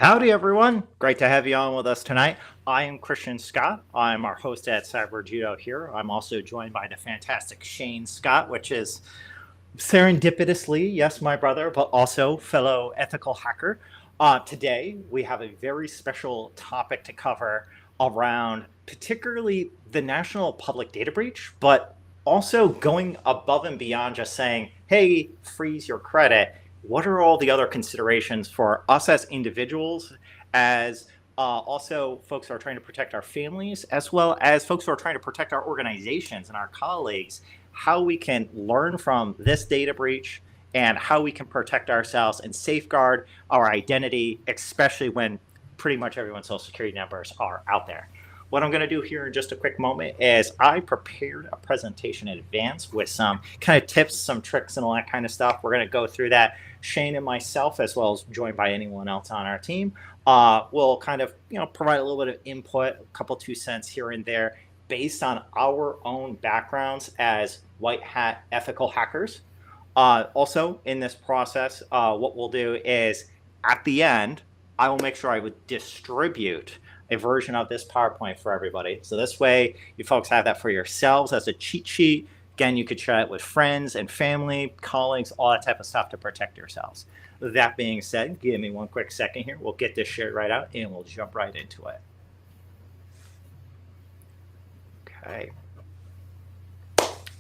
Howdy, everyone. Great to have you on with us tonight. I am Christian Scott. I'm our host at Cyber Judo here. I'm also joined by the fantastic Shane Scott, which is serendipitously, yes, my brother, but also fellow ethical hacker. Today, we have a very special topic to cover around particularly the national public data breach, but also going above and beyond just saying, hey, freeze your credit. What are all the other considerations for us as individuals, as also folks who are trying to protect our families, as well as folks who are trying to protect our organizations and our colleagues, how we can learn from this data breach and how we can protect ourselves and safeguard our identity, especially when pretty much everyone's social security numbers are out there. What I'm going to do here in just a quick moment is I prepared a presentation in advance with some kind of tips, some tricks, and all that kind of stuff. We're going to go through that. Shane and myself, as well as joined by anyone else on our team, will kind of provide a little bit of input, a couple 2 cents here and there, based on our own backgrounds as white hat ethical hackers. Also, in this process, what we'll do is at the end, I will make sure I would distribute a version of this PowerPoint for everybody. So this way, you folks have that for yourselves as a cheat sheet. Again, you could share it with friends and family, colleagues, all that type of stuff to protect yourselves. That being said, give me one quick second here. We'll get this shared right out and we'll jump right into it.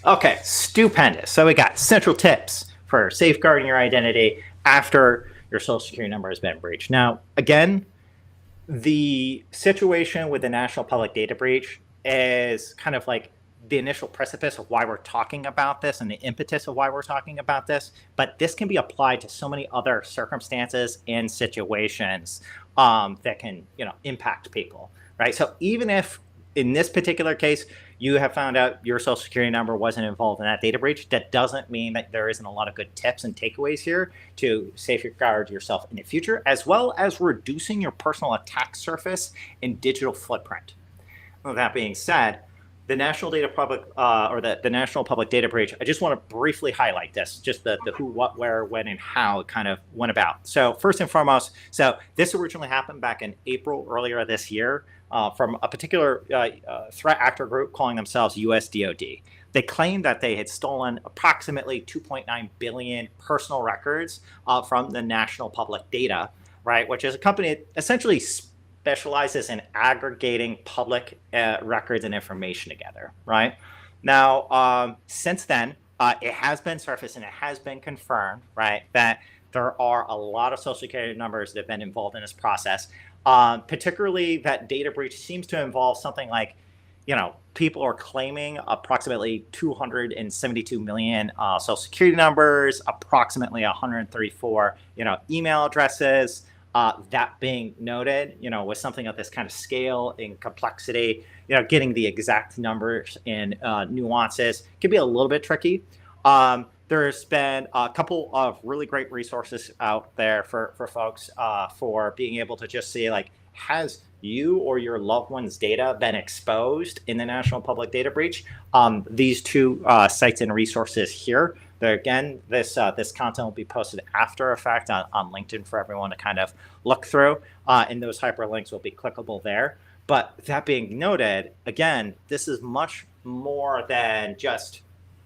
Okay, stupendous. So we got central tips for safeguarding your identity after your social security number has been breached. Now, again, the situation with the national public data breach is kind of like the initial precipice of why we're talking about this and the impetus of why we're talking about this. But this can be applied to so many other circumstances and situations that can, impact people, right? So even if in this particular case, you have found out your social security number wasn't involved in that data breach, that doesn't mean that there isn't a lot of good tips and takeaways here to safeguard yourself in the future, as well as reducing your personal attack surface and digital footprint. With that being said, the national data public the national public data breach, I just want to briefly highlight this, just the who, what, where, when, and how it kind of went about. So first and foremost, so this originally happened back in April earlier this year from a particular threat actor group calling themselves US DoD. They claimed that they had stolen approximately 2.9 billion personal records from the national public data, right, which is a company that essentially specializes in aggregating public records and information together, right? Now, since then, it has been surfaced and it has been confirmed, right, that there are a lot of social security numbers that have been involved in this process. Particularly that data breach seems to involve something like, people are claiming approximately 272 million social security numbers, approximately 134, email addresses. That being noted, with something of this kind of scale and complexity, getting the exact numbers and nuances can be a little bit tricky. There's been a couple of really great resources out there for folks for being able to just see, like, has you or your loved one's data been exposed in the national public data breach? These two sites and resources here. There, again, this content will be posted after effect on LinkedIn for everyone to kind of look through, and those hyperlinks will be clickable there. But that being noted, again, this is much more than just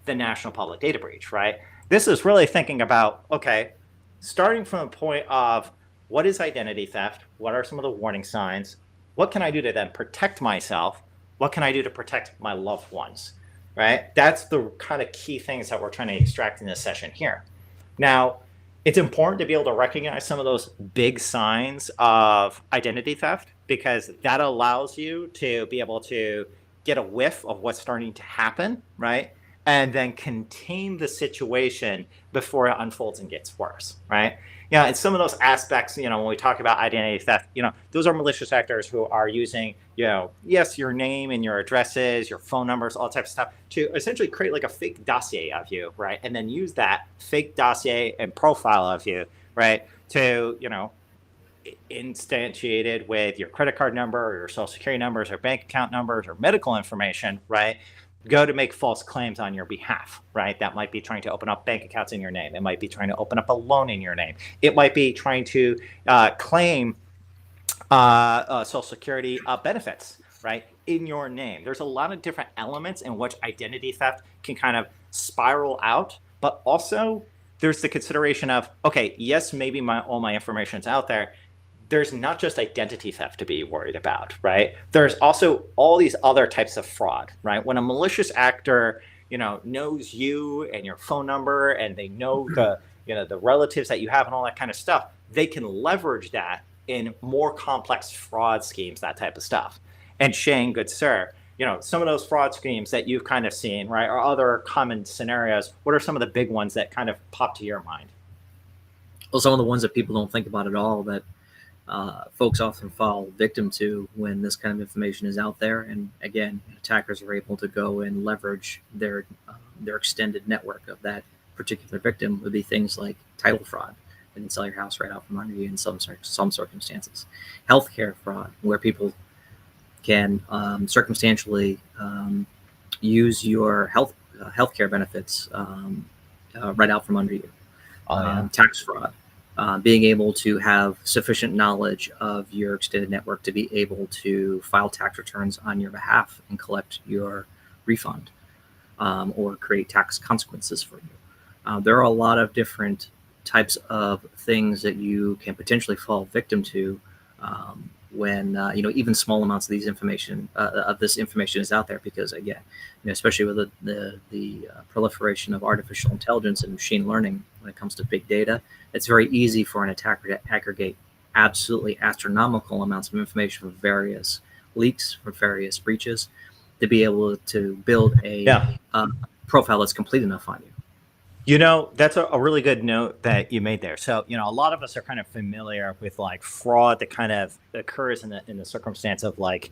the national public data breach, right? This is really thinking about, okay, starting from a point of what is identity theft? What are some of the warning signs? What can I do to then protect myself? What can I do to protect my loved ones, right? That's the kind of key things that we're trying to extract in this session here. Now, it's important to be able to recognize some of those big signs of identity theft, because that allows you to be able to get a whiff of what's starting to happen, right? And then contain the situation before it unfolds and gets worse, right? And some of those aspects, when we talk about identity theft, those are malicious actors who are using, yes, your name and your addresses, your phone numbers, all types of stuff to essentially create like a fake dossier of you, right? And then use that fake dossier and profile of you, right, to, instantiated with your credit card number or your social security numbers or bank account numbers or medical information, right? Go to make false claims on your behalf, right? That might be trying to open up bank accounts in your name. It might be trying to open up a loan in your name. It might be trying to claim Social Security benefits, right, in your name. There's a lot of different elements in which identity theft can kind of spiral out, but also there's the consideration of, okay, yes, maybe all my information is out there. There's not just identity theft to be worried about, right? There's also all these other types of fraud, right? When a malicious actor, knows you and your phone number, and they know the relatives that you have and all that kind of stuff, they can leverage that in more complex fraud schemes, that type of stuff. And Shane, good sir, some of those fraud schemes that you've kind of seen, right, or other common scenarios, what are some of the big ones that kind of pop to your mind? Well, some of the ones that people don't think about at all that folks often fall victim to when this kind of information is out there. And again, attackers are able to go and leverage their extended network of that particular victim would be things like title fraud. They can sell your house right out from under you in some circumstances. Healthcare fraud, where people can circumstantially use your healthcare benefits right out from under you. Tax fraud, being able to have sufficient knowledge of your extended network to be able to file tax returns on your behalf and collect your refund, or create tax consequences for you. There are a lot of different types of things that you can potentially fall victim to when even small amounts of this information is out there, because again, especially with the proliferation of artificial intelligence and machine learning when it comes to big data, it's very easy for an attacker to aggregate absolutely astronomical amounts of information from various leaks, from various breaches, to be able to build a profile that's complete enough on you. That's a really good note that you made there. So, a lot of us are kind of familiar with like fraud that kind of occurs in the circumstance of like,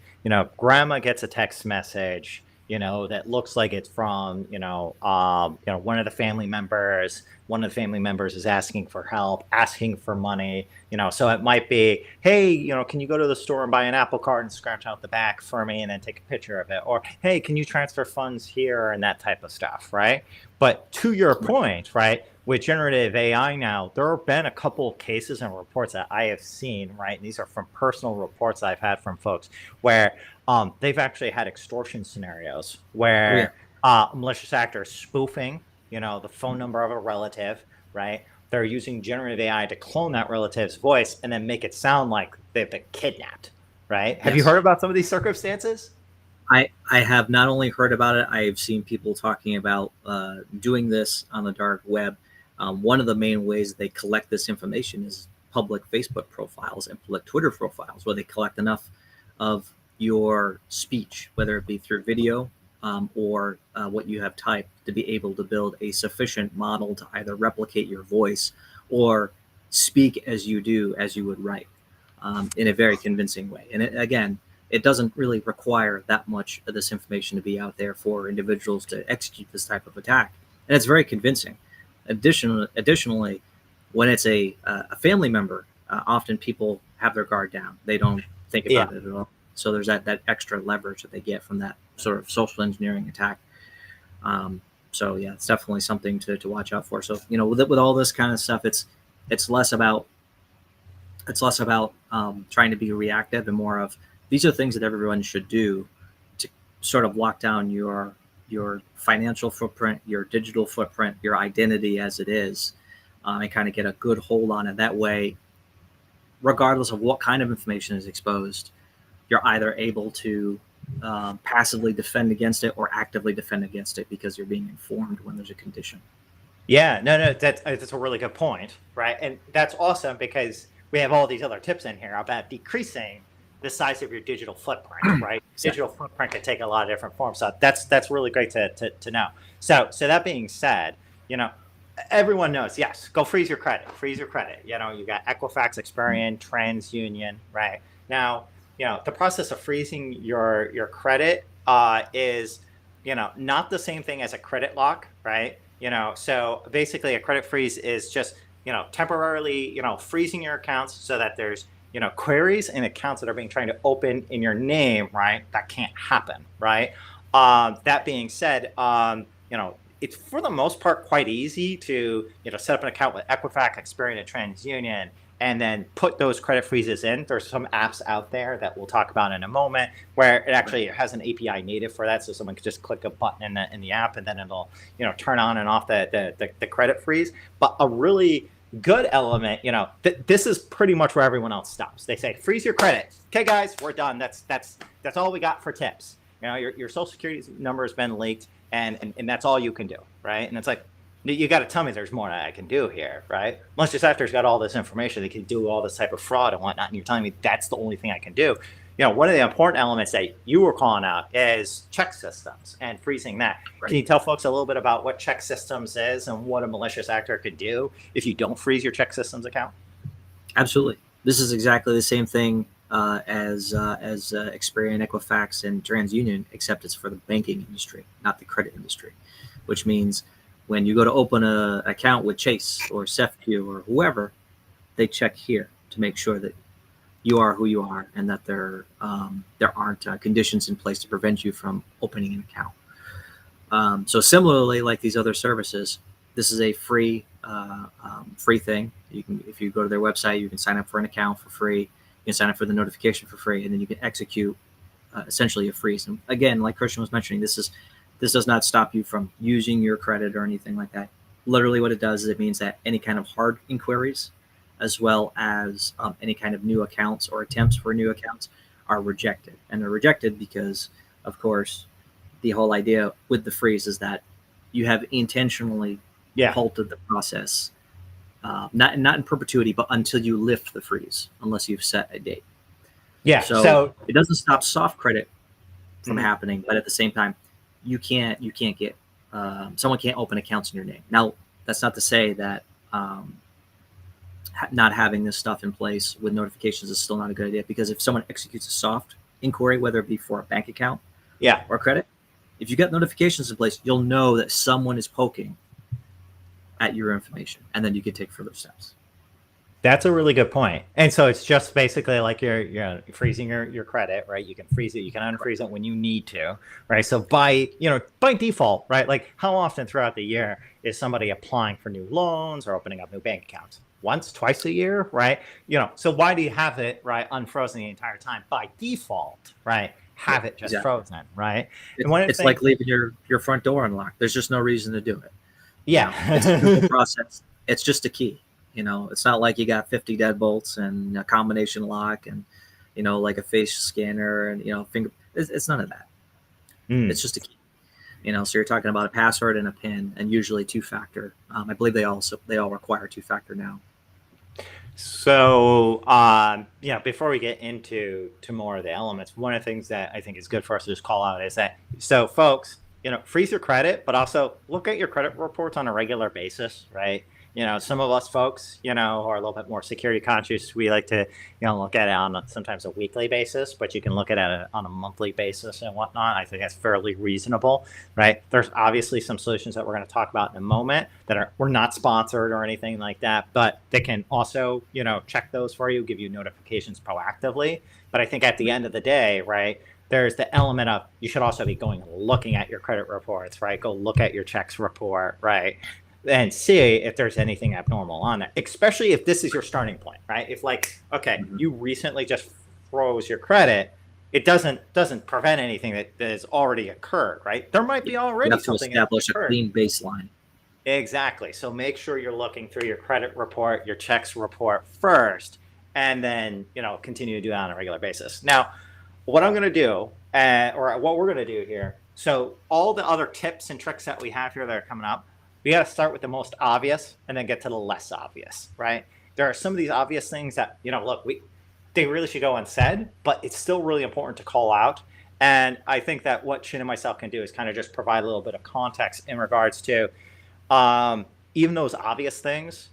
grandma gets a text message, that looks like it's from, one of the family members. One of the family members is asking for help, asking for money, so it might be, hey, can you go to the store and buy an Apple Card and scratch out the back for me and then take a picture of it? Or, hey, can you transfer funds here, and that type of stuff, right? But to your point, right, with generative AI now, there have been a couple of cases and reports that I have seen, right? And these are from personal reports I've had from folks where they've actually had extortion scenarios where malicious actors spoofing, the phone number of a relative, right? They're using generative AI to clone that relative's voice and then make it sound like they've been kidnapped, right? Have you heard about some of these circumstances? I have not only heard about it, I've seen people talking about doing this on the dark web. One of the main ways they collect this information is public Facebook profiles and public Twitter profiles, where they collect enough of your speech, whether it be through video or what you have typed, to be able to build a sufficient model to either replicate your voice or speak as you would write, in a very convincing way. And again, it doesn't really require that much of this information to be out there for individuals to execute this type of attack. And it's very convincing. Additionally, when it's a family member, often people have their guard down. They don't think about it at all. So there's that extra leverage that they get from that sort of social engineering attack. So yeah, it's definitely something to watch out for. So, with all this kind of stuff, it's less about trying to be reactive and more of, these are things that everyone should do to sort of lock down your financial footprint, your digital footprint, your identity as it is, and kind of get a good hold on it. That way, regardless of what kind of information is exposed, you're either able to passively defend against it or actively defend against it because you're being informed when there's a condition. Yeah, no, that's a really good point, right? And that's awesome because we have all these other tips in here about decreasing the size of your digital footprint, right? Digital footprint can take a lot of different forms. So that's really great to know. So that being said, everyone knows, yes, go freeze your credit. You got Equifax, Experian, TransUnion, right? Now, the process of freezing your credit is, not the same thing as a credit lock, right? So basically a credit freeze is just, temporarily, freezing your accounts so that there's, queries and accounts that are being trying to open in your name, right? That can't happen, right? That being said, it's for the most part quite easy to, set up an account with Equifax, Experian, and TransUnion and then put those credit freezes in. There's some apps out there that we'll talk about in a moment where it actually has an API native for that, so someone can just click a button in the app, and then it'll turn on and off the credit freeze. But a really good element, this is pretty much where everyone else stops. They say freeze your credit. Okay, guys, we're done. That's all we got for tips. Your social security number has been leaked, and that's all you can do, right? And it's like, you got to tell me there's more that I can do here, right? Once your sector's got all this information, they can do all this type of fraud and whatnot, and you're telling me that's the only thing I can do. One of the important elements that you were calling out is check systems and freezing that. Right. Can you tell folks a little bit about what check systems is and what a malicious actor could do if you don't freeze your check systems account? Absolutely. This is exactly the same thing as Experian, Equifax, and TransUnion, except it's for the banking industry, not the credit industry, which means when you go to open an account with Chase or SEFQ or whoever, they check here to make sure that you are who you are and that there aren't conditions in place to prevent you from opening an account. So similarly, like these other services, this is a free thing. You can, if you go to their website, you can sign up for an account for free. You can sign up for the notification for free, and then you can execute essentially a freeze. And again, like Christian was mentioning, this does not stop you from using your credit or anything like that. Literally what it does is it means that any kind of hard inquiries, as well as any kind of new accounts or attempts for new accounts, are rejected. And they're rejected because, of course, the whole idea with the freeze is that you have intentionally halted the process, not in perpetuity, but until you lift the freeze, unless you've set a date. Yeah. So it doesn't stop soft credit from happening, but at the same time, you can't get someone can't open accounts in your name. Now, that's not to say that not having this stuff in place with notifications is still not a good idea, because if someone executes a soft inquiry, whether it be for a bank account or credit, if you got notifications in place, you'll know that someone is poking at your information, and then you can take further steps. That's a really good point. And so it's just basically like you're freezing your credit, right? You can freeze it, you can unfreeze it when you need to, right? So by default, right? Like, how often throughout the year is somebody applying for new loans or opening up new bank accounts? Once, twice a year, right? So why do you have it, right, unfrozen the entire time? By default, right? Have it just frozen, right? It's like leaving your front door unlocked. There's just no reason to do it. Yeah. It's a simple process. It's just a key. It's not like you got 50 deadbolts and a combination lock and, like a face scanner and, finger. It's none of that. It's just a key. So you're talking about a password and a PIN, and usually two-factor. I believe they all require two-factor now. So, before we get into more of the elements, one of the things that I think is good for us to just call out is that, so folks, freeze your credit, but also look at your credit reports on a regular basis, right? Some of us folks, are a little bit more security conscious. We like to, look at it on sometimes a weekly basis, but you can look at it on a monthly basis and whatnot. I think that's fairly reasonable, right? There's obviously some solutions that we're going to talk about in a moment that we're not sponsored or anything like that, but they can also, check those for you, give you notifications proactively. But I think at the end of the day, right, there's the element of you should also be going and looking at your credit reports, right? Go look at your checks report, right? And see if there's anything abnormal on there, especially if this is your starting point, right? If you recently just froze your credit, it doesn't prevent anything that has already occurred, right? There might be already something to establish a clean baseline. Exactly. So make sure you're looking through your credit report, your checks report first, and then continue to do that on a regular basis. Now, what I'm going to do, or what we're going to do here, so all the other tips and tricks that we have here that are coming up, we got to start with the most obvious and then get to the less obvious, right? There are some of these obvious things that, they really should go unsaid, but it's still really important to call out. And I think that what Shin and myself can do is kind of just provide a little bit of context in regards to even those obvious things,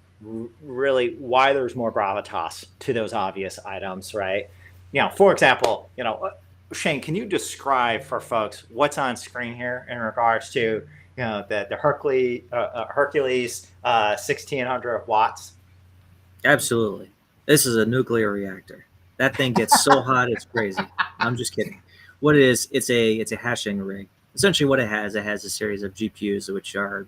really why there's more gravitas to those obvious items, right? For example, Shane, can you describe for folks what's on screen here in regards to the Hercules 1600 watts? Absolutely. This is a nuclear reactor. That thing gets so hot, it's crazy. I'm just kidding. What it is, it's a hashing rig. Essentially what it has a series of GPUs, which are,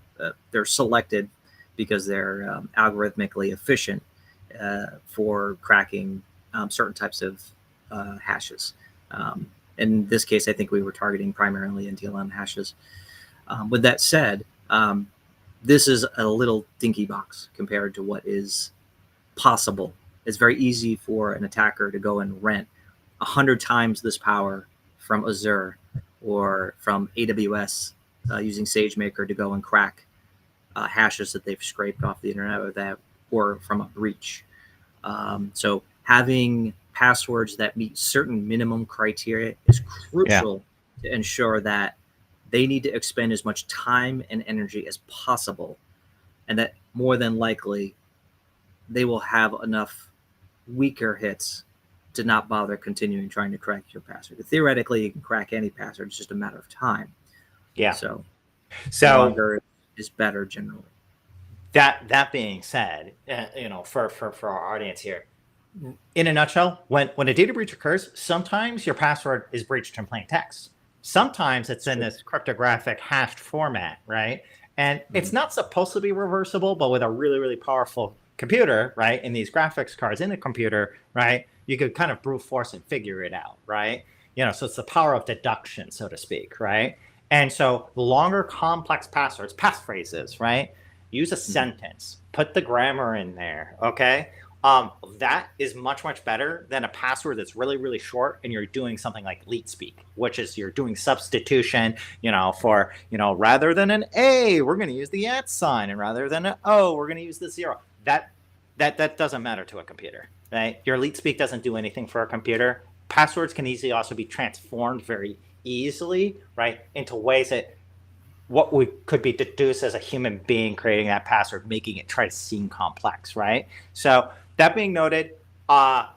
they're selected because they're algorithmically efficient for cracking certain types of hashes. In this case, I think we were targeting primarily NTLM hashes. With that said, this is a little dinky box compared to what is possible. It's very easy for an attacker to go and rent 100 times this power from Azure or from AWS using SageMaker to go and crack hashes that they've scraped off the internet or from a breach. So having passwords that meet certain minimum criteria is crucial to ensure that they need to expend as much time and energy as possible, and that more than likely they will have enough weaker hits to not bother continuing trying to crack your password. Theoretically, you can crack any password. It's just a matter of time. Yeah. So longer is better generally. That being said, for our audience here, in a nutshell, when a data breach occurs, sometimes your password is breached in plain text. Sometimes it's in this cryptographic hashed format, right? And it's not supposed to be reversible, but with a really, really powerful computer, right, in these graphics cards in a computer, right, you could kind of brute force and figure it out, right? So it's the power of deduction, so to speak, right? And so longer, complex passwords, passphrases, right? Use a sentence, put the grammar in there, okay? That is much, much better than a password that's really, really short and you're doing something like leet speak, which is you're doing substitution, for, rather than an A, we're going to use the @ sign, and rather than an O, we're going to use the 0. That doesn't matter to a computer, right? Your leet speak doesn't do anything for a computer. Passwords can easily also be transformed very easily, right, into ways that what we could be deduced as a human being creating that password, making it try to seem complex, right? So that being noted,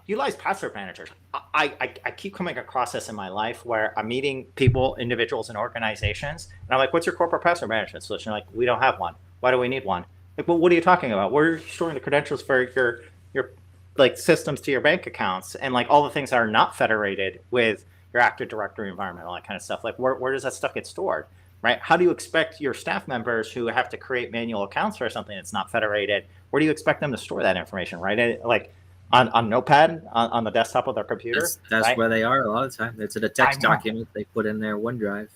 utilize password managers. I keep coming across this in my life where I'm meeting people, individuals, and organizations, and I'm like, what's your corporate password management solution? They're like, we don't have one. Why do we need one? Like, well, what are you talking about? Where are you storing the credentials for your like systems to your bank accounts and like all the things that are not federated with your Active Directory environment, all that kind of stuff? Like, where does that stuff get stored? Right? How do you expect your staff members who have to create manual accounts for something that's not federated? Where do you expect them to store that information? Right? Like on Notepad on the desktop of their computer. That's right? where they are a lot of the time. It's in a text document they put in their OneDrive.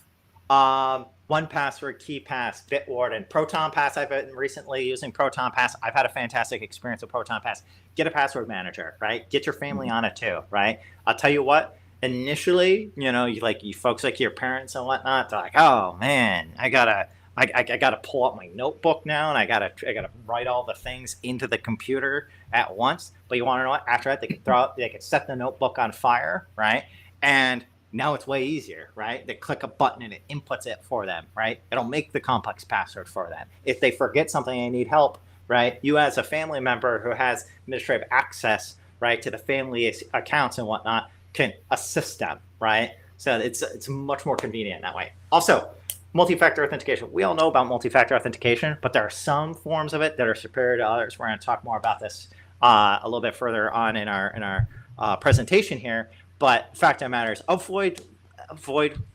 1Password, KeyPass, Bitwarden, Proton Pass. I've been recently using Proton Pass. I've had a fantastic experience with Proton Pass. Get a password manager, right? Get your family on it too, right? I'll tell you what. Initially, you folks like your parents and whatnot, they're like, oh man, I gotta pull up my notebook now and I gotta write all the things into the computer at once. But you want to know what? After that, they could set the notebook on fire, right? And now it's way easier, right? They click a button and it inputs it for them, right? It'll make the complex password for them. If they forget something and need help, right? You as a family member who has administrative access, right, to the family accounts and whatnot, can assist them, right? So it's much more convenient that way. Also, multi-factor authentication. We all know about multi-factor authentication, but there are some forms of it that are superior to others. We're going to talk more about this a little bit further on in our presentation here. But fact of the matter is, avoid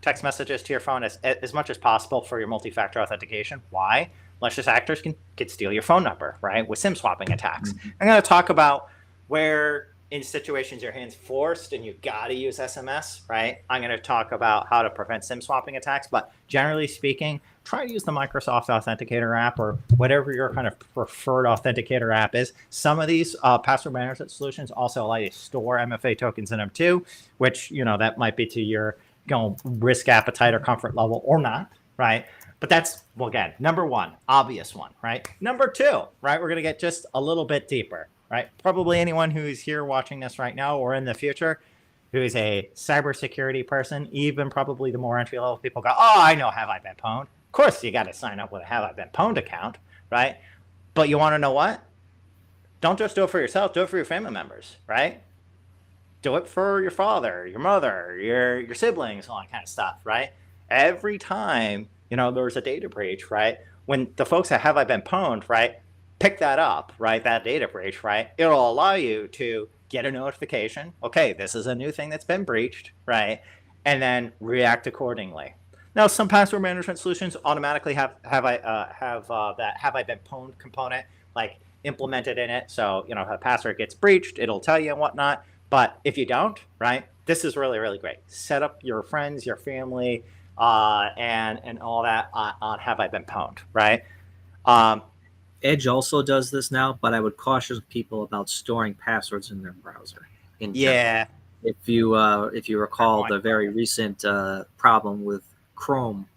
text messages to your phone as much as possible for your multi-factor authentication. Why? Malicious actors can steal your phone number, right, with SIM swapping attacks. I'm going to talk about where in situations your hand's forced and you got to use SMS, right? I'm going to talk about how to prevent SIM swapping attacks, but generally speaking, try to use the Microsoft Authenticator app or whatever your kind of preferred authenticator app is. Some of these password management solutions also allow you to store MFA tokens in them too, which, that might be to your risk appetite or comfort level or not, right? But that's, well, again, number one, obvious one, right? Number two, right? We're going to get just a little bit deeper. Right? Probably anyone who's here watching this right now or in the future who is a cybersecurity person, even probably the more entry level people go, oh, I know, have I been pwned? Of course, you got to sign up with a have I been pwned account, right? But you want to know what? Don't just do it for yourself, do it for your family members, right? Do it for your father, your mother, your siblings, all that kind of stuff, right? Every time, there's a data breach, right? When the folks that have I been pwned, right, pick that up, right, that data breach, right, it'll allow you to get a notification. Okay, this is a new thing that's been breached, right, and then react accordingly. Now, some password management solutions automatically have that have I been pwned component. Like implemented in it. So, if a password gets breached, it'll tell you and whatnot. But if you don't, right, this is really, really great. Set up your friends, your family, and all that on Have I Been Pwned, right? Edge also does this now, but I would caution people about storing passwords in their browser in general. Yeah. If you recall the very recent problem with Chrome,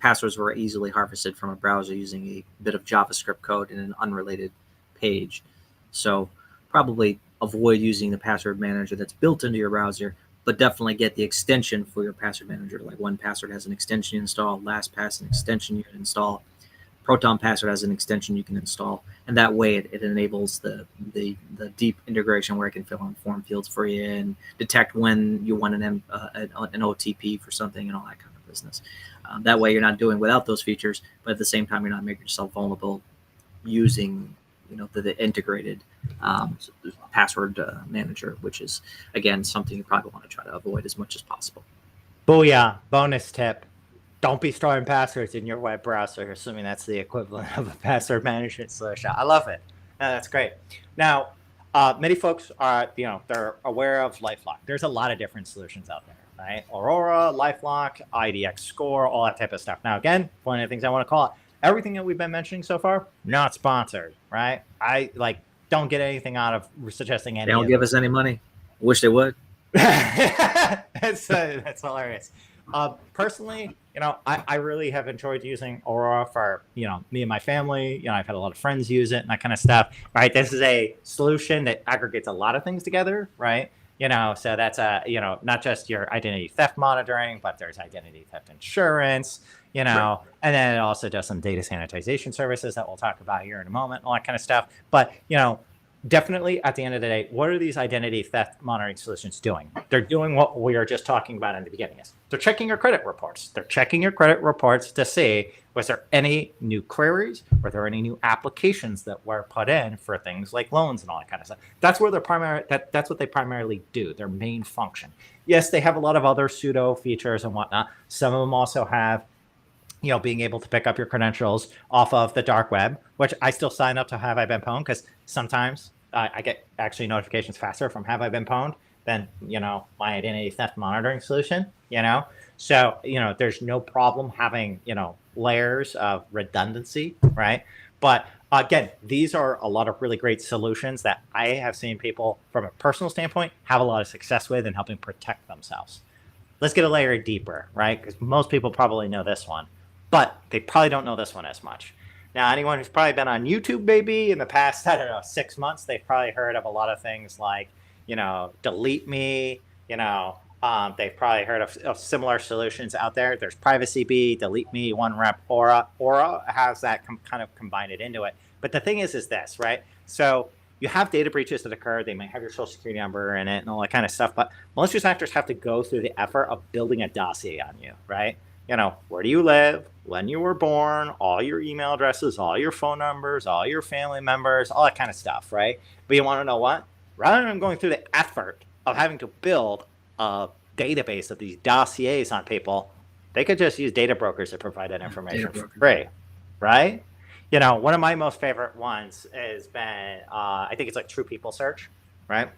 passwords were easily harvested from a browser using a bit of JavaScript code in an unrelated page. So probably avoid using the password manager that's built into your browser, but definitely get the extension for your password manager. Like 1Password has an extension you install, LastPass an extension you can install, Proton Password has an extension you can install, and that way it enables the deep integration where it can fill in form fields for you and detect when you want an OTP for something and all that kind of business. That way you're not doing without those features, but at the same time you're not making yourself vulnerable using the integrated password manager, which is again something you probably want to try to avoid as much as possible. Booyah! Bonus tip. Don't be storing passwords in your web browser, assuming that's the equivalent of a password management solution. I love it. That's great. Now, many folks are, they're aware of LifeLock. There's a lot of different solutions out there, right? Aurora, LifeLock, IDX Score, all that type of stuff. Now, again, one of the things I want to call it, everything that we've been mentioning so far, not sponsored, right? I don't get anything out of suggesting any. They don't give us any money. Wish they would. That's hilarious. Personally, I really have enjoyed using Aurora for, me and my family. I've had a lot of friends use it and that kind of stuff, right? This is a solution that aggregates a lot of things together, right? So that's not just your identity theft monitoring, but there's identity theft insurance, Right. and then it also does some data sanitization services that we'll talk about here in a moment, all that kind of stuff. But, definitely at the end of the day, what are these identity theft monitoring solutions doing? They're doing what we were just talking about in the beginning. They're checking your credit reports. They're checking your credit reports to see, was there any new queries? Were there any new applications that were put in for things like loans and all that kind of stuff? That's where that's what they primarily do, their main function. Yes, they have a lot of other pseudo features and whatnot. Some of them also have being able to pick up your credentials off of the dark web, which I still sign up to Have I Been Pwned, because sometimes I get actually notifications faster from Have I Been Pwned than, my identity theft monitoring solution, So, there's no problem having, layers of redundancy, right? But again, these are a lot of really great solutions that I have seen people from a personal standpoint have a lot of success with in helping protect themselves. Let's get a layer deeper, right? Because most people probably know this one, but they probably don't know this one as much. Now, anyone who's probably been on YouTube, maybe in the past, 6 months, they've probably heard of a lot of things like, Delete Me, they've probably heard of similar solutions out there. There's Privacy Bee, Delete Me, OneRep, Aura. Aura has that kind of combined it into it. But the thing is this, right? So you have data breaches that occur. They might have your social security number in it and all that kind of stuff. But malicious actors have to go through the effort of building a dossier on you, right? Where do you live, when you were born, all your email addresses, all your phone numbers, all your family members, all that kind of stuff, right? But you want to know what? Rather than going through the effort of having to build a database of these dossiers on people, they could just use data brokers to provide that information for free, right? One of my most favorite ones has been, I think it's like True People Search, right?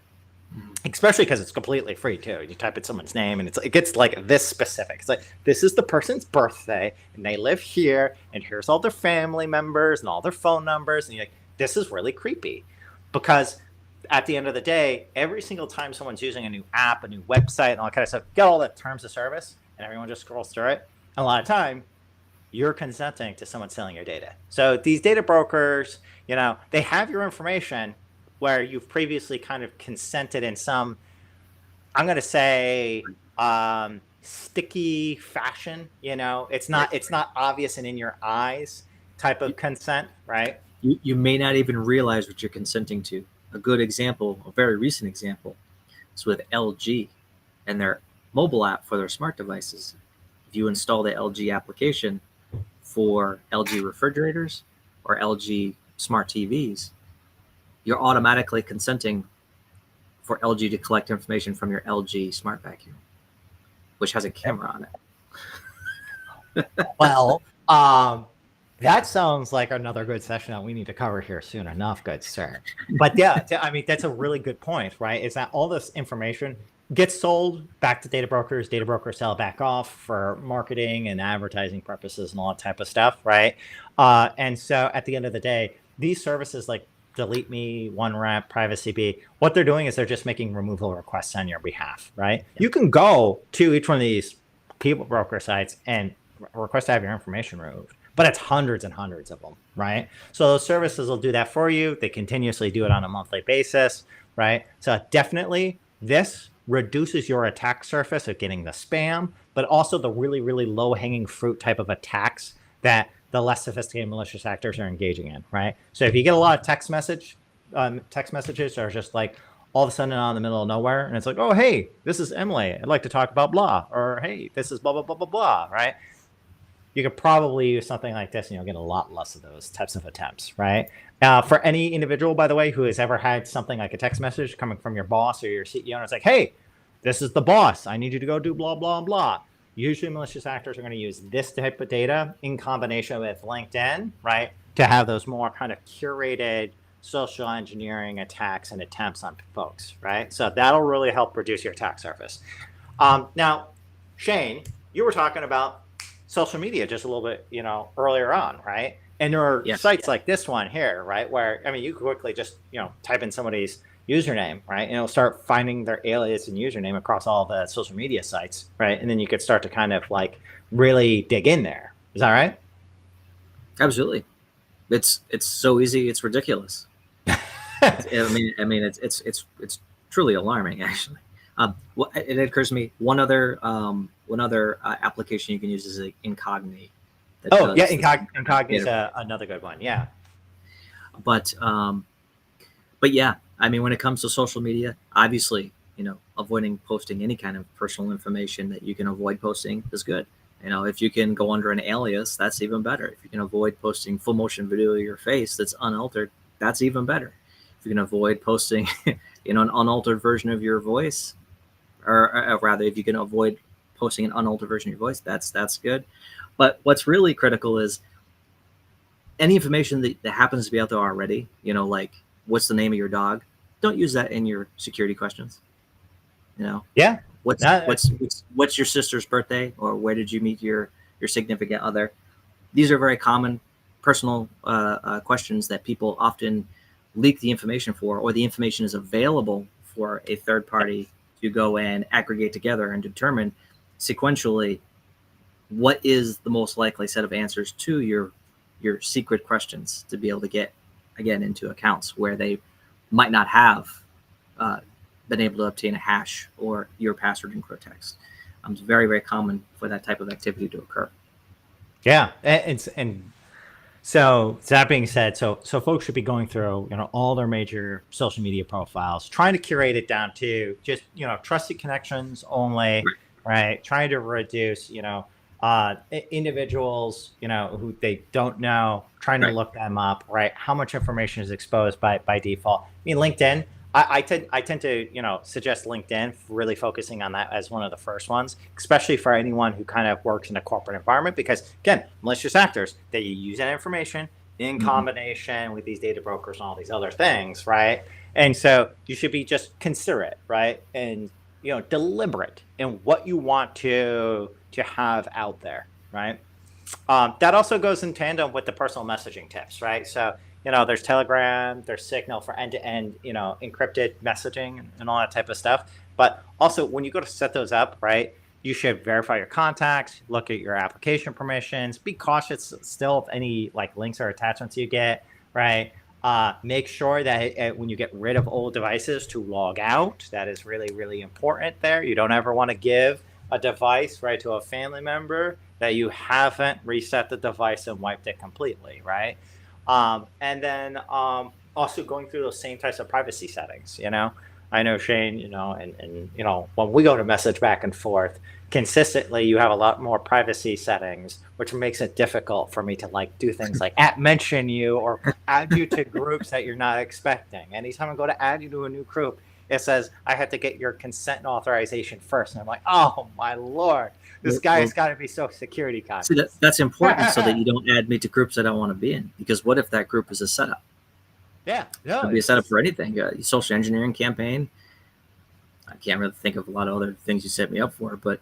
Especially because it's completely free too. You type in someone's name and it gets like this specific. It's like, this is the person's birthday and they live here and here's all their family members and all their phone numbers. And you're like, this is really creepy, because at the end of the day, every single time someone's using a new app, a new website and all that kind of stuff, get all the terms of service and everyone just scrolls through it. And a lot of time you're consenting to someone selling your data. So these data brokers, they have your information where you've previously kind of consented in some, I'm going to say, sticky fashion. It's not obvious and in your eyes type of consent, right? You may not even realize what you're consenting to. A good example, a very recent example, is with LG and their mobile app for their smart devices. If you install the LG application for LG refrigerators or LG smart TVs, you're automatically consenting for LG to collect information from your LG smart vacuum, which has a camera on it. Well, That sounds like another good session that we need to cover here soon enough, good sir. But yeah, I mean, that's a really good point, right? Is that all this information gets sold back to data brokers, data brokers sell back off for marketing and advertising purposes and all that type of stuff, right? And so at the end of the day, these services like Delete Me, OneRep, Privacy Bee, what they're doing is they're just making removal requests on your behalf, right? Yeah. You can go to each one of these people broker sites and request to have your information removed, but it's hundreds and hundreds of them, right? So those services will do that for you. They continuously do it on a monthly basis, right? So definitely this reduces your attack surface of getting the spam, but also the really, really low hanging fruit type of attacks that the less sophisticated malicious actors are engaging in, right? So if you get a lot of text messages that are just like all of a sudden out in the middle of nowhere, and it's like, oh, hey, this is Emily. I'd like to talk about blah, or hey, this is blah, blah, blah, blah, blah, right? You could probably use something like this and you'll get a lot less of those types of attempts, right? For any individual, by the way, who has ever had something like a text message coming from your boss or your CEO, and it's like, hey, this is the boss. I need you to go do blah, blah, blah. Usually malicious actors are going to use this type of data in combination with LinkedIn, right? To have those more kind of curated social engineering attacks and attempts on folks, right? So that'll really help reduce your attack surface. Now, Shane, you were talking about social media just a little bit, earlier on, right? And there are sites like this one here, right? Where, I mean, you quickly just, type in somebody's username, right? And it'll start finding their alias and username across all the social media sites, right? And then you could start to kind of like really dig in there. Is that right? Absolutely. It's so easy. It's ridiculous. I mean, it's truly alarming, actually. It occurs to me one other application you can use is Incogni. Incogni is another good one. Yeah, but yeah, I mean, when it comes to social media, obviously, avoiding posting any kind of personal information that you can avoid posting is good. If you can go under an alias, that's even better. If you can avoid posting full motion video of your face that's unaltered, that's even better. If you can avoid posting, an unaltered version of your voice, or rather, if you can avoid posting an unaltered version of your voice, that's good. But what's really critical is any information that happens to be out there already, like what's the name of your dog, don't use that in your security questions. Yeah. What's your sister's birthday, or where did you meet your significant other? These are very common personal questions that people often leak the information for, or the information is available for a third party to go and aggregate together and determine sequentially what is the most likely set of answers to your secret questions to be able to get, again, into accounts where they might not have been able to obtain a hash or your password in text. It's very, very common for that type of activity to occur. Yeah, and so that being said, so folks should be going through all their major social media profiles, trying to curate it down to just trusted connections only, right? Trying to reduce individuals who they don't know, trying to look them up, right? How much information is exposed by default? I mean, LinkedIn. I tend to suggest LinkedIn, really focusing on that as one of the first ones, especially for anyone who kind of works in a corporate environment, because again, malicious actors, they use that information in combination with these data brokers and all these other things, right? And so you should be just considerate, right, and deliberate in what you want to have out there, right? That also goes in tandem with the personal messaging tips, right? So there's Telegram, there's Signal for end-to-end, encrypted messaging and all that type of stuff. But also, when you go to set those up, right, you should verify your contacts, look at your application permissions, be cautious still of any like links or attachments you get, right? Make sure that when you get rid of old devices to log out. That is really, really important there. You don't ever want to give a device, right, to a family member that you haven't reset the device and wiped it completely, right? And then also going through those same types of privacy settings. I know Shane, and when we go to message back and forth consistently, you have a lot more privacy settings, which makes it difficult for me to like do things like mention you or add you to groups that you're not expecting. Anytime I go to add you to a new group, it says I have to get your consent and authorization first. And I'm like, oh my Lord, this guy's got to be so security See, conscious. that's important so that you don't add me to groups I don't want to be in. Because what if that group is a setup? Yeah, no, It could be a setup for anything. Social engineering campaign. I can't really think of a lot of other things you set me up for, but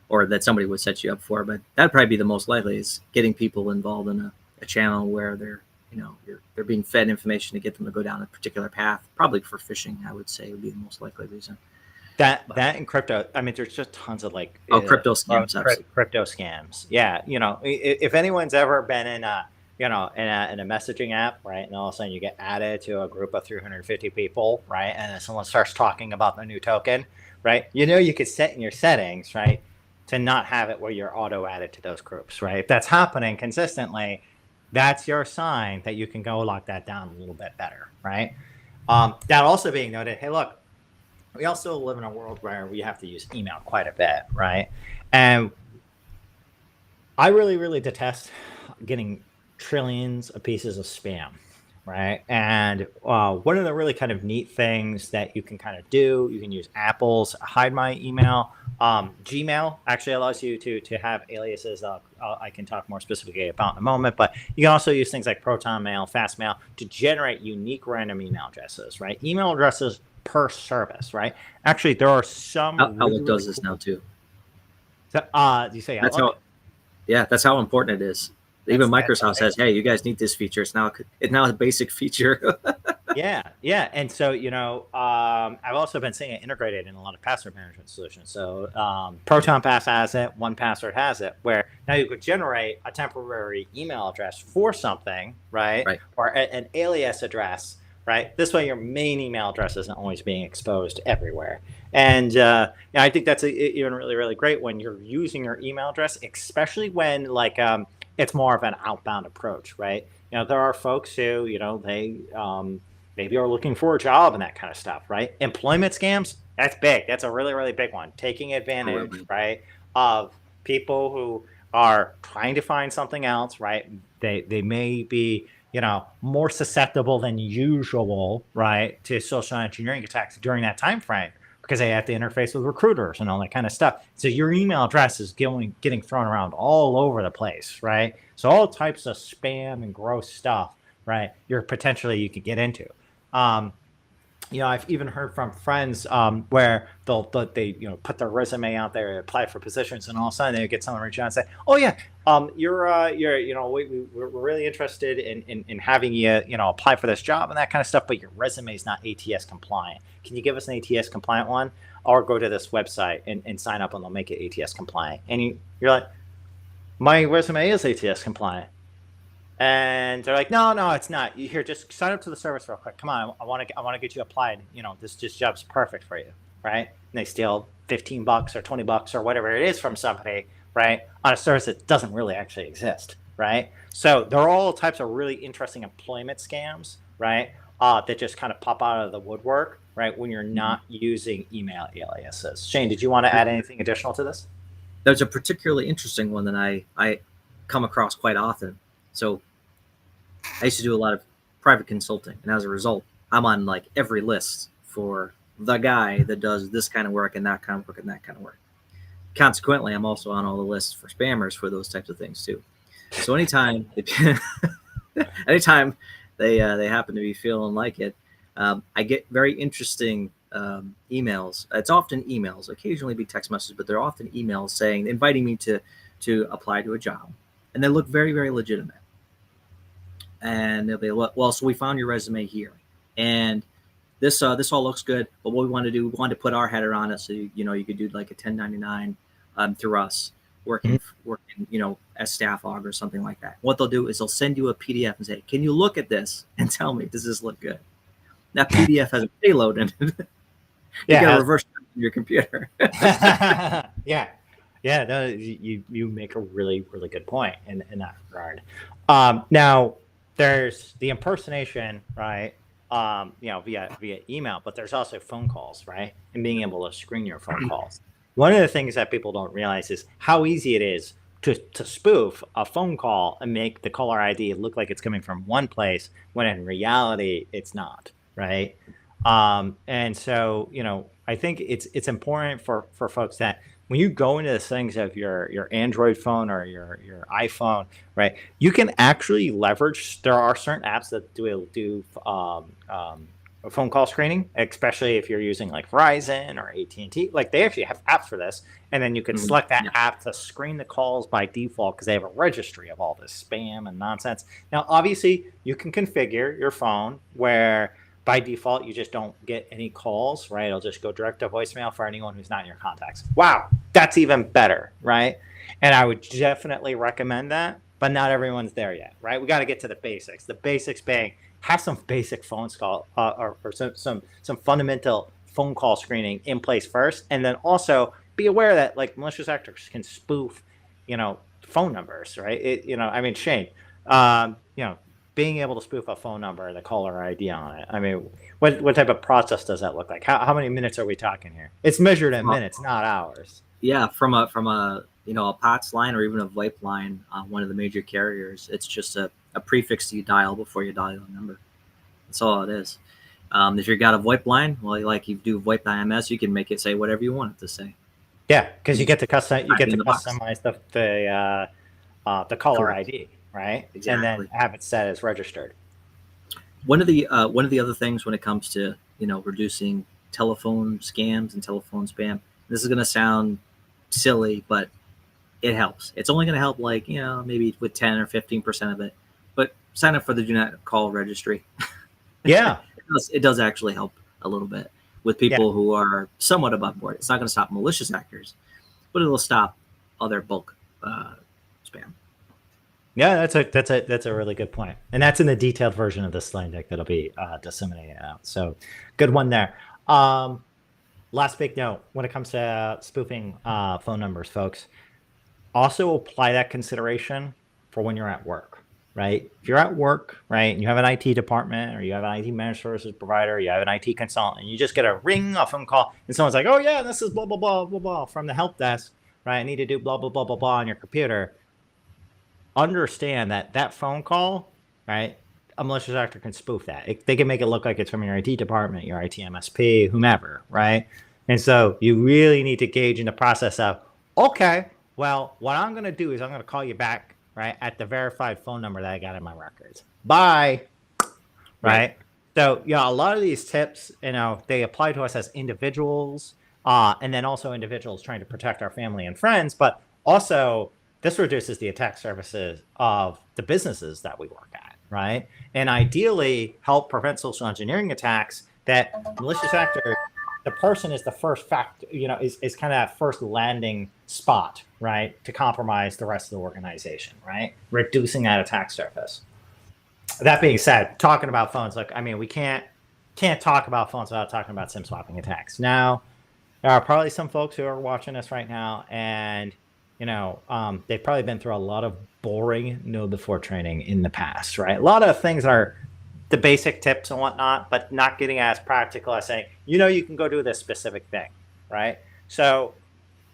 or that somebody would set you up for. But that'd probably be the most likely, is getting people involved in a channel where they're being fed information to get them to go down a particular path. Probably for phishing, I would say, would be the most likely reason. That in crypto, I mean, there's just tons of like crypto scams. Crypto scams. Yeah, if anyone's ever been in a in a messaging app, right, and all of a sudden you get added to a group of 350 people, right, and then someone starts talking about the new token, right, you could set in your settings, right, to not have it where you're auto added to those groups, right. If that's happening consistently, that's your sign that you can go lock that down a little bit better, right. That also being noted, hey, look, we also live in a world where we have to use email quite a bit, right? And I really, really detest getting trillions of pieces of spam, right? And one of the really kind of neat things that you can kind of do, you can use Apple's hide my email. Gmail actually allows you to have aliases. I can talk more specifically about in a moment, but you can also use things like Proton Mail, Fastmail to generate unique random email addresses, right? Email addresses per service, right? Actually, there are some. Outlook does this now too. So, you say Outlook? That's how important it is. Even Microsoft says, "Hey, you guys need this feature. It's now a basic feature." yeah, and so I've also been seeing it integrated in a lot of password management solutions. So Proton Pass has it, 1Password has it, where now you could generate a temporary email address for something, right? Or an alias address. Right. This way, your main email address isn't always being exposed everywhere. And I think that's even really, really great when you're using your email address, especially when it's more of an outbound approach. Right. There are folks who, they maybe are looking for a job and that kind of stuff. Right. Employment scams. That's big. That's a really, really big one. Taking advantage, right, of people who are trying to find something else. Right. They may be more susceptible than usual, right, to social engineering attacks during that time frame because they have to interface with recruiters and all that kind of stuff. So your email address is getting thrown around all over the place, right? So all types of spam and gross stuff, right? You could get into. I've even heard from friends where they put their resume out there, apply for positions, and all of a sudden they get someone reach out and say, "Oh yeah, we're really interested in having you apply for this job and that kind of stuff, but your resume is not ATS compliant. Can you give us an ATS compliant one, or go to this website and sign up and they'll make it ATS compliant?" And you're like, "My resume is ATS compliant." And they're like, no, it's not. Here, just sign up to the service real quick. Come on, I want to get you applied. This job's perfect for you, right? And they steal $15 or $20 or whatever it is from somebody, right, on a service that doesn't really actually exist, right? So there are all types of really interesting employment scams, right, that just kind of pop out of the woodwork, right, when you're not using email aliases. Shane, did you want to add anything additional to this? There's a particularly interesting one that I come across quite often. So I used to do a lot of private consulting, and as a result, I'm on every list for the guy that does this kind of work and that kind of work and that kind of work. Consequently, I'm also on all the lists for spammers for those types of things too. So anytime they happen to be feeling like it, I get very interesting emails. It's often emails, occasionally be text messages, but they're often emails inviting me to apply to a job, and they look very, very legitimate. And they'll be, well, so we found your resume here, and this all looks good, but what we want to do, we want to put our header on it, so you could do like a 1099 through us, working as staff aug or something like that. What they'll do is they'll send you a PDF and say, can you look at this and tell me, does this look good? That PDF has a payload in it. You got to reverse it on your computer. Yeah. No, you make a really, really good point in that regard. Now, there's the impersonation, right? Via email, but there's also phone calls, right? And being able to screen your phone calls. One of the things that people don't realize is how easy it is to spoof a phone call and make the caller ID look like it's coming from one place when in reality it's not, right? And so, I think it's important for folks that when you go into the settings of your Android phone or your iPhone, right, you can actually leverage. There are certain apps that do phone call screening, especially if you're using like Verizon or AT&T. Like they actually have apps for this, and then you can Mhm. select that Yeah. app to screen the calls by default because they have a registry of all this spam and nonsense. Now, obviously, you can configure your phone where by default you just don't get any calls, right? It'll just go direct to voicemail for anyone who's not in your contacts. Wow, that's even better, right? And I would definitely recommend that, but not everyone's there yet, right? We got to get to the basics. The basics being have some basic phone call or some fundamental phone call screening in place first, and then also be aware that like malicious actors can spoof, phone numbers, right? I mean, Shane, being able to spoof a phone number and the caller ID on it. I mean, what type of process does that look like? How many minutes are we talking here? It's measured in minutes, not hours. Yeah, from a a POTS line or even a VoIP line on one of the major carriers, it's just a prefix you dial before you dial a number. That's all it is. If you got a VoIP line, well, like you do VoIP IMS, you can make it say whatever you want it to say. Yeah, because you get to Type it in the box. customize the caller Correct. ID, right? And then Exactly. have it set as registered. One of the other things when it comes to reducing telephone scams and telephone spam, this is going to sound silly, but it helps. It's only going to help like maybe with 10 or 15% of it, but sign up for the do not call registry. Yeah, It does actually help a little bit with yeah, people who are somewhat above board. It's not going to stop malicious actors, but it'll stop other bulk spam. yeah. That's a really good point, and that's in the detailed version of the slide deck that'll be disseminated out. So, good one there. Last big note when it comes to spoofing phone numbers, folks. Also apply that consideration for when you're at work, right? If you're at work, right, and you have an IT department or you have an IT managed services provider, you have an IT consultant, and you just get a ring, a phone call, and someone's like, oh, yeah, this is blah, blah, blah, blah, blah from the help desk, right? I need to do blah, blah, blah, blah, blah on your computer. Understand that phone call, right? A malicious actor can spoof that. They can make it look like it's from your IT department, your IT MSP, whomever, right? And so you really need to gauge in the process of, okay, well, what I'm going to do is I'm going to call you back, right, at the verified phone number that I got in my records. Bye, Right. right? So, a lot of these tips, they apply to us as individuals, and then also individuals trying to protect our family and friends, but also this reduces the attack surfaces of the businesses that we work at, right? And ideally help prevent social engineering attacks that malicious actor, the person is the first fact, is kind of that first landing spot, right? To compromise the rest of the organization, right? Reducing that attack surface. That being said, talking about phones, like, I mean, we can't talk about phones without talking about SIM swapping attacks. Now, there are probably some folks who are watching us right now, and they've probably been through a lot of boring know before training in the past, right? A lot of things are the basic tips and whatnot, but not getting as practical as saying, you can go do this specific thing, right? So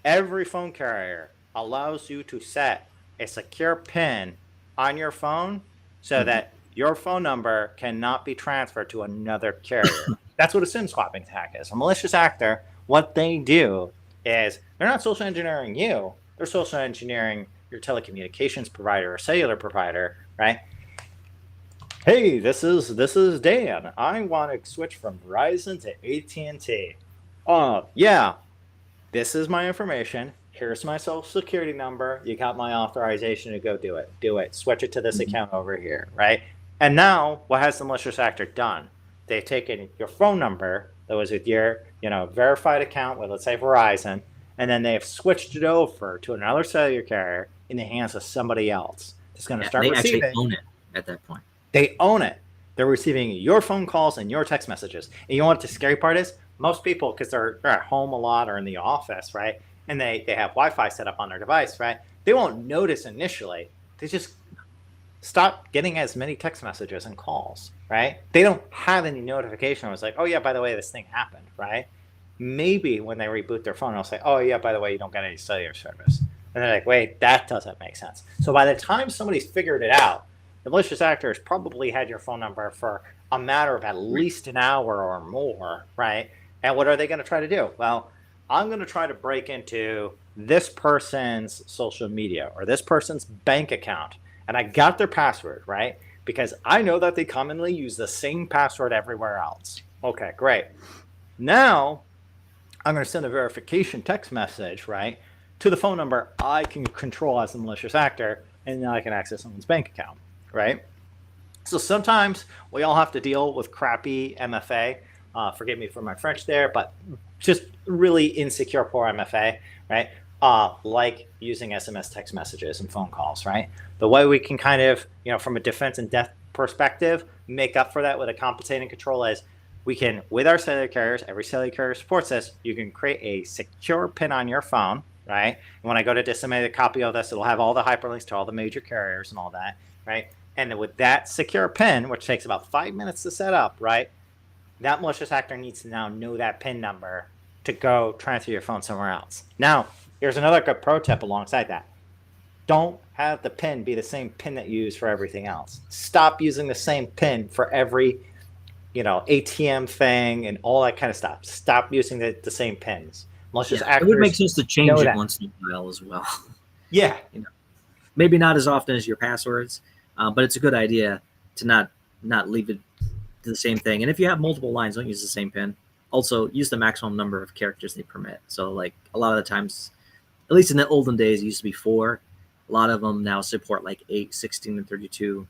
every phone carrier allows you to set a secure PIN on your phone so Mhm. that your phone number cannot be transferred to another carrier. That's what a SIM swapping attack is. A malicious actor, what they do is they're not social engineering you, they're social engineering your telecommunications provider or cellular provider, right? Hey, this is Dan. I want to switch from Verizon to AT&T. Yeah, this is my information. Here's my social security number. You got my authorization to go do it. Do it. Switch it to this Mhm. account over here, right? And now, what has the malicious actor done? They've taken your phone number that was with your, verified account with, let's say, Verizon, and then they've switched it over to another cellular carrier in the hands of somebody else. It's going to Yeah, start they actually receiving. own it at that point. They own it. They're receiving your phone calls and your text messages. And you know what the scary part is? Most people, because they're at home a lot or in the office, right? And they have Wi-Fi set up on their device, right? They won't notice initially. They just stop getting as many text messages and calls, right? They don't have any notification. It was like, oh yeah, by the way, this thing happened, right? Maybe when they reboot their phone, they'll say, oh yeah, by the way, you don't get any cellular service. And they're like, wait, that doesn't make sense. So by the time somebody's figured it out, the malicious actors probably had your phone number for a matter of at least an hour or more, right? And what are they going to try to do? Well, I'm going to try to break into this person's social media or this person's bank account. And I got their password, right? Because I know that they commonly use the same password everywhere else. Okay, great. Now I'm going to send a verification text message, right, to the phone number I can control as a malicious actor, and now I can access someone's bank account, right? So sometimes we all have to deal with crappy MFA. Forgive me for my French there, but just really insecure poor MFA, right? Like using SMS text messages and phone calls, right? The way we can kind of, from a defense and depth perspective, make up for that with a compensating control is we can, with our cellular carriers, every cellular carrier supports this, you can create a secure PIN on your phone, right? And when I go to disseminate a copy of this, it'll have all the hyperlinks to all the major carriers and all that, right? And then with that secure PIN, which takes about 5 minutes to set up, right? That malicious actor needs to now know that PIN number to go transfer your phone somewhere else. Now, here's another good pro tip alongside that. Don't have the PIN be the same PIN that you use for everything else. Stop using the same PIN for every, ATM thing and all that kind of stuff. Stop using the same PINs. Malicious actors. It would make sense to change it once in a while as well. Yeah. Maybe not as often as your passwords, but it's a good idea to not leave it to the same thing. And if you have multiple lines, don't use the same PIN. Also, use the maximum number of characters they permit. So, like a lot of the times, at least in the olden days, it used to be 4. A lot of them now support like 8, 16, and 32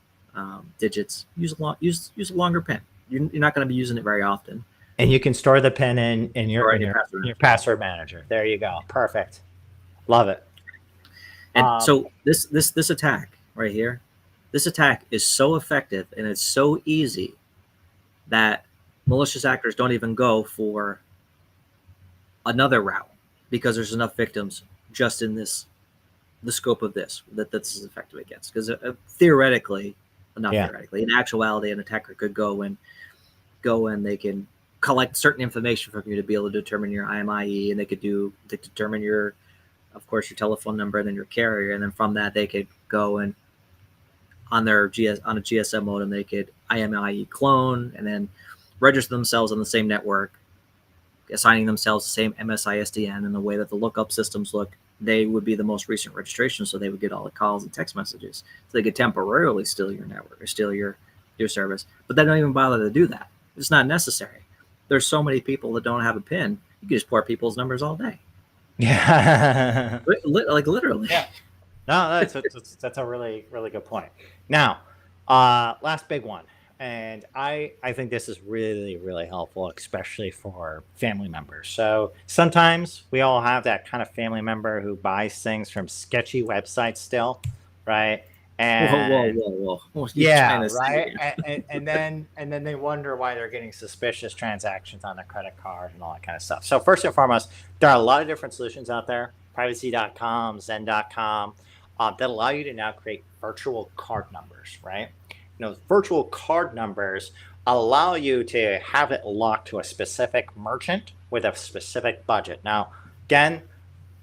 digits. Use a longer PIN. You're not going to be using it very often. And you can store the PIN in your password manager. There you go. Perfect. Love it. And so this attack right here, this attack is so effective and it's so easy that malicious actors don't even go for another route because there's enough victims just in the scope of this that's effective against. Because theoretically, in actuality, an attacker could go and they can collect certain information from you to be able to determine your IMIE, and they could determine your telephone number and then your carrier, and then from that they could go and on a GSM modem they could IMIE clone and then register themselves on the same network, assigning themselves the same MSISDN, and the way that the lookup systems look, they would be the most recent registration, so they would get all the calls and text messages. So they could temporarily steal your network or steal your service, but they don't even bother to do that. It's not necessary. There's so many people that don't have a PIN. You can just port people's numbers all day. Yeah. Like literally. Yeah. No, that's a really, really good point. Now, last big one. And I think this is really, really helpful, especially for family members. So sometimes we all have that kind of family member who buys things from sketchy websites still, right? And whoa. Yeah, right. And then they wonder why they're getting suspicious transactions on their credit card and all that kind of stuff. So first and foremost, there are a lot of different solutions out there, privacy.com, zen.com, that allow you to now create virtual card numbers, right? Virtual card numbers allow you to have it locked to a specific merchant with a specific budget. Now, again,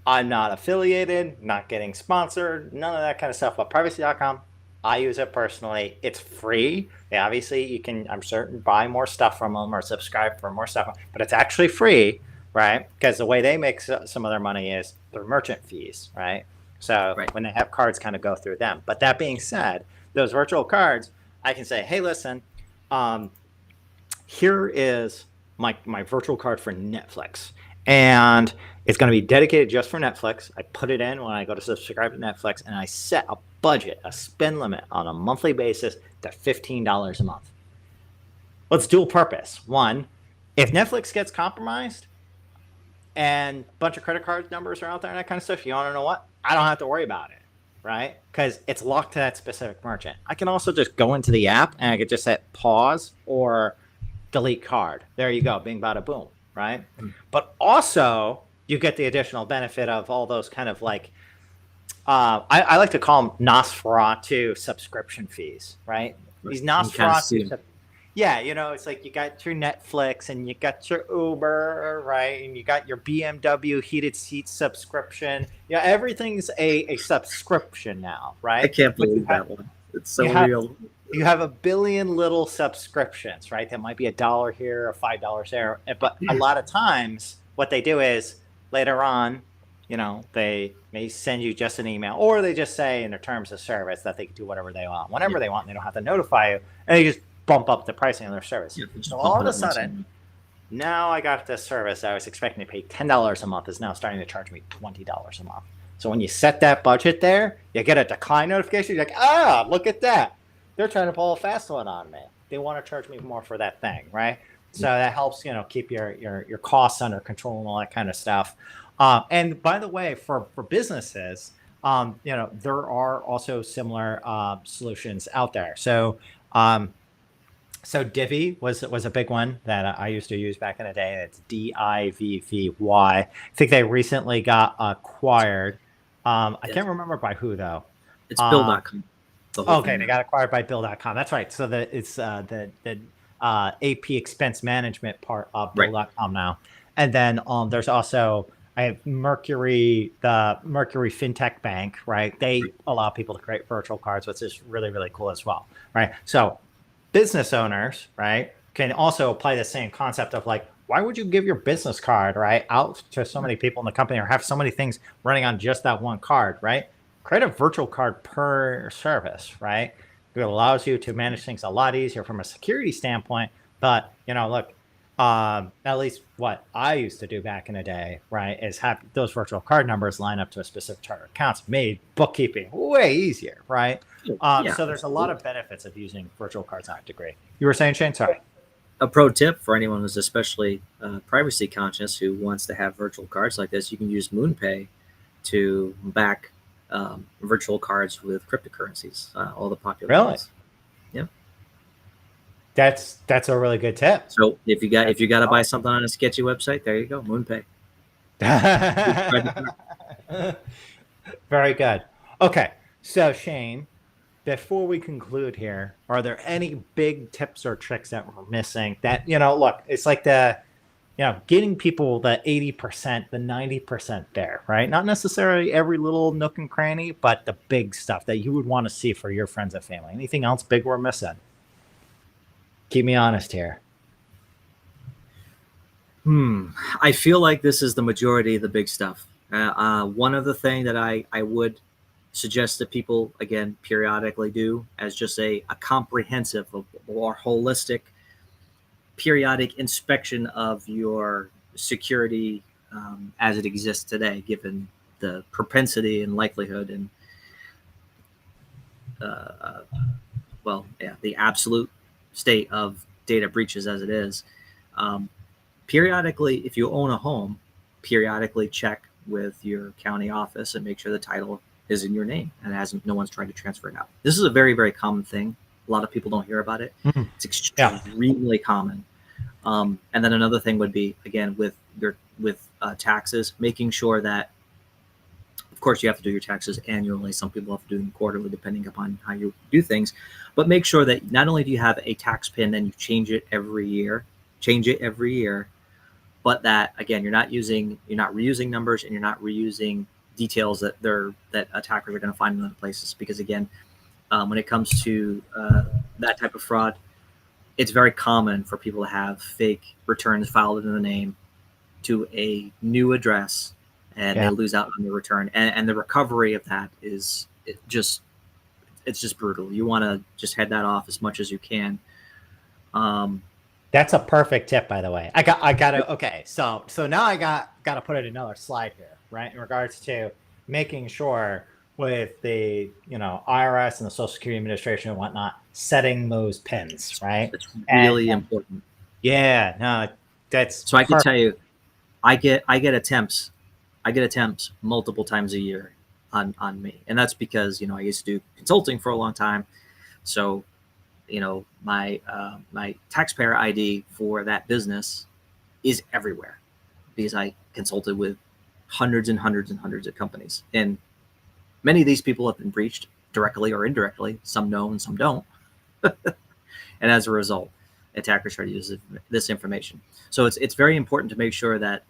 I'm not affiliated, not getting sponsored, none of that kind of stuff. But privacy.com, I use it personally. It's free. Yeah, obviously, you can, I'm certain, buy more stuff from them or subscribe for more stuff, but it's actually free, right? Because the way they make some of their money is through merchant fees, right? So when they have cards kind of go through them. But that being said, those virtual cards, I can say, hey, listen, here is my virtual card for Netflix. And it's going to be dedicated just for Netflix. I put it in when I go to subscribe to Netflix, and I set a budget, a spend limit on a monthly basis to $15 a month. Let's dual purpose. One, if Netflix gets compromised and a bunch of credit card numbers are out there and that kind of stuff, you want to know what? I don't have to worry about it, right? Because it's locked to that specific merchant. I can also just go into the app and I could just hit pause or delete card. There you go. Bing, bada, boom. Right. But also you get the additional benefit of all those kind of like, I like to call them Nosferatu subscription fees, right? These Nosferatu. Yeah. It's like you got your Netflix and you got your Uber, right? And you got your BMW heated seat subscription. Yeah. Everything's a subscription now, right? I can't believe that one. It's so real. you have a billion little subscriptions, right? That might be $1 here or $5 there. But a lot of times what they do is later on, they may send you just an email, or they just say in their terms of service that they can do whatever they want, whenever they want. They don't have to notify you, and they just bump up the pricing of their service. So all of a sudden, now I got this service I was expecting to pay $10 a month is now starting to charge me $20 a month. So when you set that budget there, you get a decline notification. You're like, look at that. They're trying to pull a fast one on me. They want to charge me more for that thing, right? So that helps, keep your costs under control and all that kind of stuff. And by the way, for businesses, there are also similar solutions out there. So Divvy was a big one that I used to use back in the day. It's Divvy. I think they recently got acquired. I can't remember by who though. It's Bill.com. Okay, they got acquired by Bill.com. That's right. So it's the AP expense management part of Bill.com now. And then there's also I have Mercury, the Mercury FinTech Bank, right? They allow people to create virtual cards, which is really, really cool as well, right? So business owners, right, can also apply the same concept of like, why would you give your business card, right, out to so many people in the company or have so many things running on just that one card, right? Create a virtual card per service, right? It allows you to manage things a lot easier from a security standpoint. But, look, at least what I used to do back in the day, right, is have those virtual card numbers line up to a specific chart of accounts, made bookkeeping way easier, right? So there's a lot of benefits of using virtual cards on a degree. You were saying, Shane? Sorry. A pro tip for anyone who's especially privacy conscious who wants to have virtual cards like this, you can use MoonPay to back virtual cards with cryptocurrencies, all the popular ones. Yeah. That's a really good tip. So if you got to buy something on a sketchy website, there you go, MoonPay. Very good. Okay, so Shane, before we conclude here, are there any big tips or tricks that we're missing? That look, it's like getting people the 80%, the 90% there, right? Not necessarily every little nook and cranny, but the big stuff that you would want to see for your friends and family. Anything else big we're missing? Keep me honest here. I feel like this is the majority of the big stuff. One other thing that I would suggest that people, again, periodically do as just a comprehensive or holistic periodic inspection of your security as it exists today, given the propensity and likelihood and the absolute state of data breaches as it is. Periodically, if you own a home, periodically check with your county office and make sure the title is in your name and no one's trying to transfer it out. This is a very, very common thing. A lot of people don't hear about it. It's extremely common. And then another thing would be, again, with taxes, making sure that, of course, you have to do your taxes annually. Some people have to do them quarterly, depending upon how you do things. But make sure that not only do you have a tax PIN and you change it every year, but that, again, you're not reusing numbers and you're not reusing details that attackers are going to find in other places. Because again, when it comes to that type of fraud, it's very common for people to have fake returns filed in the name to a new address, and they lose out on the return. And the recovery of that is just brutal. You want to just head that off as much as you can. That's a perfect tip, by the way. I got to, okay. So now I got to put in another slide here, right? In regards to making sure with the, IRS and the Social Security Administration and whatnot, setting those pins, right? It's really important. Yeah, no, that's so. I can tell you, I get attempts multiple times a year on me, and that's because I used to do consulting for a long time, so my taxpayer ID for that business is everywhere because I consulted with hundreds and hundreds and hundreds of companies, and many of these people have been breached directly or indirectly. Some know and some don't. And as a result, attackers try to use this information. So it's very important to make sure that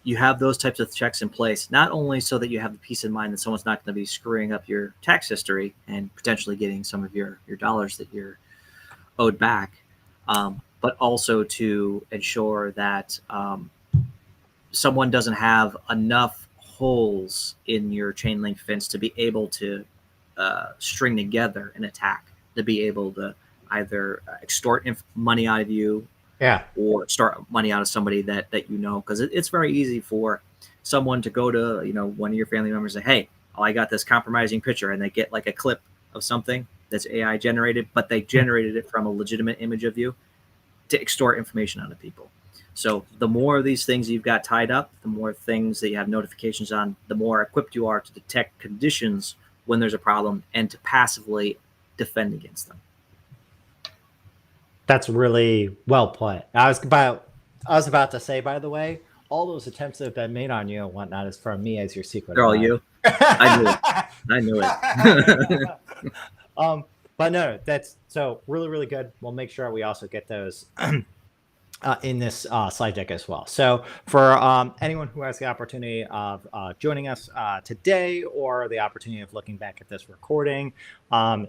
you have those types of checks in place, not only so that you have the peace of mind that someone's not going to be screwing up your tax history and potentially getting some of your dollars that you're owed back, but also to ensure that someone doesn't have enough holes in your chain link fence to be able to string together an attack, to be able to either extort money out of you, Yeah. or extort money out of somebody that you know, because it's very easy for someone to go to one of your family members and say, hey, oh, I got this compromising picture, and they get like a clip of something that's AI generated, but they generated it from a legitimate image of you to extort information out of people. So the more of these things you've got tied up, the more things that you have notifications on, the more equipped you are to detect conditions when there's a problem and to passively defend against them. That's really well put. I was about to say, by the way, all those attempts that have been made on you and whatnot is from me as your secret. They're all you. I knew it. But no, that's so really good. We'll make sure we also get those in this slide deck as well. So for anyone who has the opportunity of joining us today, or the opportunity of looking back at this recording,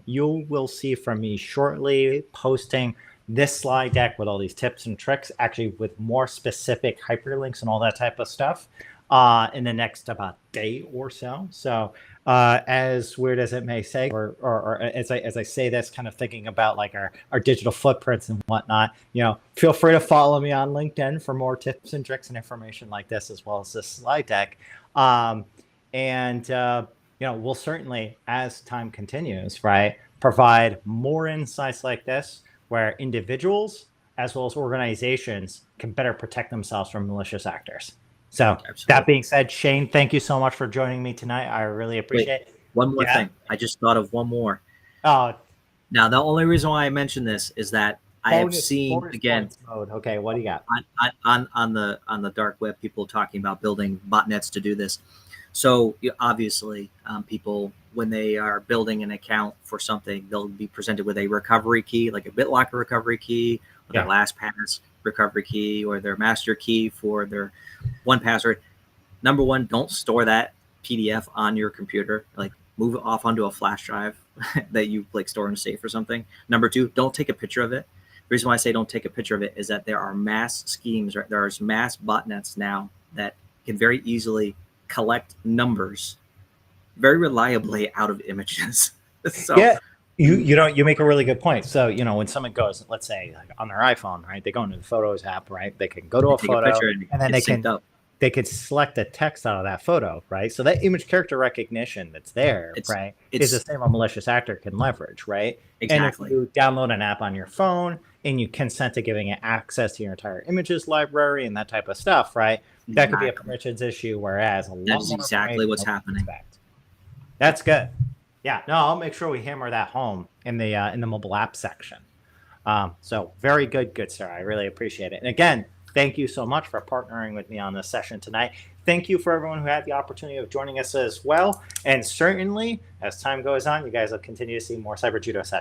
you will see from me shortly posting this slide deck with all these tips and tricks, actually with more specific hyperlinks and all that type of stuff in the next about day or so. So as weird as it may say, or as I say this, kind of thinking about like our digital footprints and whatnot, feel free to follow me on LinkedIn for more tips and tricks and information like this, as well as this slide deck. We'll certainly, as time continues, right, provide more insights like this, where individuals as well as organizations can better protect themselves from malicious actors. So Absolutely. That being said, Shane, thank you so much for joining me tonight. I really appreciate it. One more thing. I just thought of one more. Oh. Now, the only reason why I mentioned this is that I have seen, again, mode. Okay, what do you got? On the dark web, people talking about building botnets to do this. So obviously, people, when they are building an account for something, they'll be presented with a recovery key, like a BitLocker recovery key, or their LastPass recovery key, or their master key for their 1Password. Number one, don't store that PDF on your computer. Like, move it off onto a flash drive that you like store in a safe or something. Number two, don't take a picture of it. The reason why I say don't take a picture of it is that there are mass schemes, right? There's mass botnets now that can very easily collect numbers very reliably out of images. So yeah, you make a really good point. So when someone goes, let's say like on their iPhone, right, they go into the Photos app, right, they can go to a photo and then they could select the text out of that photo, right? So that image character recognition that's there, right, is the same a malicious actor can leverage, right? Exactly. And if you download an app on your phone and you consent to giving it access to your entire images library and that type of stuff, right, that could be a permissions issue, whereas that's exactly what's happening. That's good. Yeah, no, I'll make sure we hammer that home in the mobile app section. So very good, sir. I really appreciate it. And again, thank you so much for partnering with me on this session tonight. Thank you for everyone who had the opportunity of joining us as well. And certainly, as time goes on, you guys will continue to see more Cyber Judo sessions.